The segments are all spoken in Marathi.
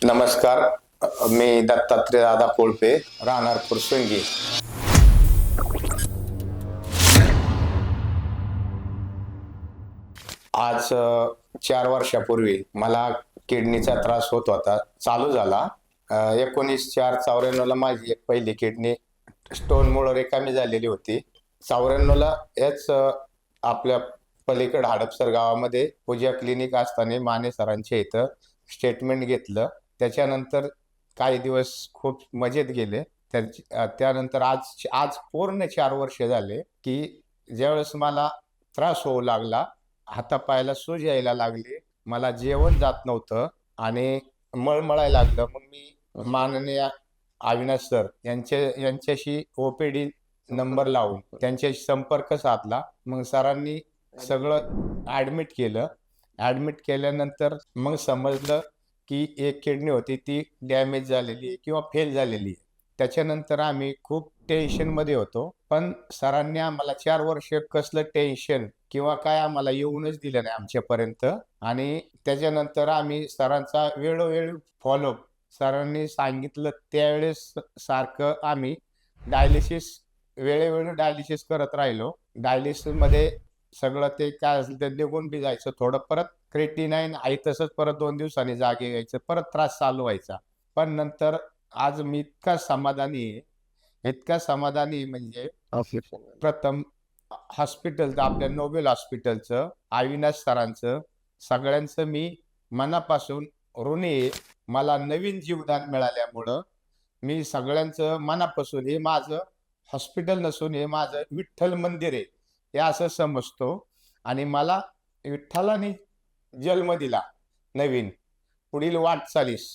नमस्कार. मी दत्तात्रय दादा कोळपे, राहणार फुरसुंगी. आज 4 वर्षापूर्वी मला किडनीचा त्रास होत होता, चालू झाला. 19/4/94 माझी एक पहिली किडनी स्टोनमुळे रिकामी झालेली होती. 94ला याच आपल्या पलीकड हडपसर गावामध्ये पूजा क्लिनिक असताना माने सरांच्या इथं स्टेटमेंट घेतलं. त्याच्यानंतर काही दिवस खूप मजेत गेले. त्यानंतर आज आज पूर्ण 4 वर्ष झाले की ज्यावेळेस मला त्रास होऊ लागला, हातापायाला सूज यायला लागली, मला जेवण जात नव्हतं आणि मळमळायला लागलं. मग मी माननीय अविनाश सर यांच्याशी ओपीडी नंबर लावून त्यांच्याशी संपर्क साधला. मग सरांनी सगळं ॲडमिट केलं. ॲडमिट केल्यानंतर मग समजलं की एक किडनी होती ती डॅमेज झालेली आहे किंवा फेल झालेली आहे. त्याच्यानंतर आम्ही खूप टेन्शनमध्ये होतो. पण सरांनी आम्हाला 4 वर्ष कसलं टेन्शन किंवा काय आम्हाला येऊनच दिलं नाही आमच्यापर्यंत. आणि त्याच्यानंतर आम्ही सरांचा वेळोवेळी फॉलोअप सरांनी सांगितलं त्यावेळेस सारखं आम्ही वेळोवेळी डायलिसिस करत राहिलो. डायलिसिसमध्ये सगळं ते काय असेल ते निघून बी जायचं. थोडं परत क्रेटिनाईन आहे तसंच परत 2 दिवसांनी जागे यायचं. परत त्रास चालू व्हायचा. पण नंतर आज मी इतका समाधानी म्हणजे प्रथम हॉस्पिटलचं आपल्या नोबेल हॉस्पिटलचं, अविनाश सरांचं, सगळ्यांचं मी मनापासून ऋणी आहे. मला नवीन जीवदान मिळाल्यामुळं मी सगळ्यांचं मनापासून, हे माझं हॉस्पिटल नसून हे माझं विठ्ठल मंदिर आहे हे असं समजतो. आणि मला विठ्ठलाने जन्म दिला नवीन. पुढील वाटचालीस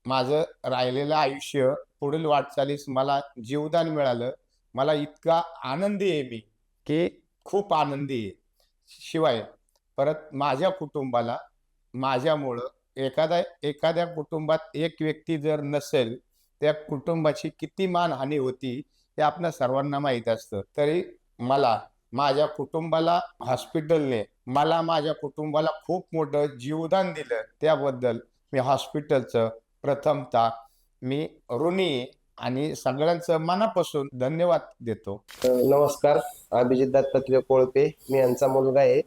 माझं राहिलेलं आयुष्य, पुढील वाटचालीस मला जीवदान मिळालं. मला इतका आनंदी आहे मी की खूप आनंदी आहे. शिवाय परत माझ्या कुटुंबाला माझ्यामुळं एखाद्या कुटुंबात एक व्यक्ती जर नसेल, त्या कुटुंबाची किती मानहानी होती हे आपल्या सर्वांना माहीत असतं. तरी मला माझ्या कुटुंबाला हॉस्पिटलने माझ्या कुटुंबाला खूप मोठं जीवदान दिलं. त्याबद्दल मी हॉस्पिटलचं प्रथमतः मी ऋणी आहे आणि सगळ्यांचं मनापासून धन्यवाद देतो. नमस्कार. अभिजित दत्तात्रय कोळपे, मी यांचा मुलगा आहे.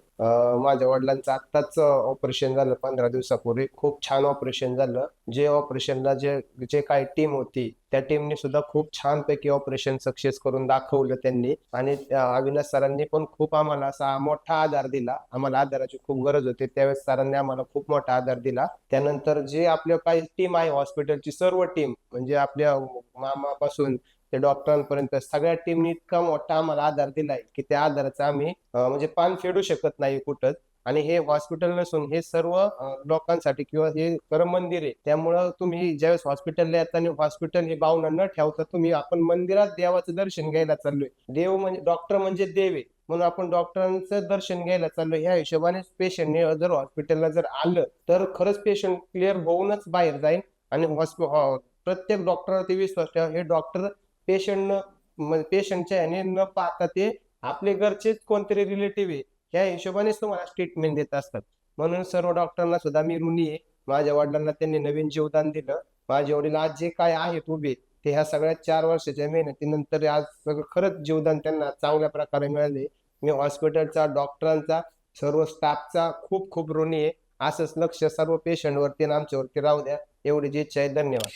माझ्या वडिलांचं आत्ताच ऑपरेशन झालं 15 दिवसापूर्वी. खूप छान ऑपरेशन झालं. जे ऑपरेशनला जे काही टीम होती त्या टीमने सुद्धा खूप छानपैकी ऑपरेशन सक्सेस करून दाखवलं त्यांनी. आणि अविनाश सरांनी पण खूप आम्हाला असा मोठा आधार दिला. आम्हाला आधाराची खूप गरज होती त्यावेळेस सरांनी आम्हाला खूप मोठा आधार दिला. त्यानंतर जे आपल्या काही टीम आहे हॉस्पिटलची, सर्व टीम म्हणजे आपल्या मामापासून ते डॉक्टरांपर्यंत सगळ्या टीमनी इतका मोठा आम्हाला आधार दिलाय की त्या आधाराचा आम्ही म्हणजे पान फेडू शकत नाही कुठंच. आणि हे हॉस्पिटल नसून हे सर्व लोकांसाठी किंवा हे खरं मंदिर आहे. त्यामुळं तुम्ही ज्यावेळेस हॉस्पिटलला येताना हॉस्पिटल हे भावना न ठेवता तुम्ही, आपण मंदिरात देवाचं दर्शन घ्यायला चाललोय. देव म्हणजे डॉक्टर म्हणजे देव आहे, म्हणून आपण डॉक्टरांचं दर्शन घ्यायला चाललोय. ह्या हिशोबाने पेशंटने जर हॉस्पिटलला जर आलं तर खरंच पेशंट क्लिअर होऊनच बाहेर जाईल. आणि प्रत्येक डॉक्टरवरती विश्वास ठेवा. हे डॉक्टर पेशंटच्या ह्याने न पाहता ते आपले घरचेच कोणतरी रिलेटिव्ह आहे ह्या हिशोबानेच तुम्हाला ट्रीटमेंट देत असतात. म्हणून सर्व डॉक्टरांना सुद्धा मी ऋणी आहे. माझ्या वडिलांना त्यांनी नवीन जीवदान दिलं. माझे वडील आज जे काय आहेत उभे, ते ह्या सगळ्या 4 वर्षाच्या मेहनतीनंतर आज सगळं खरंच जीवदान त्यांना चांगल्या प्रकारे मिळाले. मी हॉस्पिटलचा, डॉक्टरांचा, सर्व स्टाफचा खूप खूप ऋणी आहे. असंच लक्ष सर्व पेशंटवरती आणि आमच्यावरती राहू द्या, एवढी जी इच्छा आहे. धन्यवाद.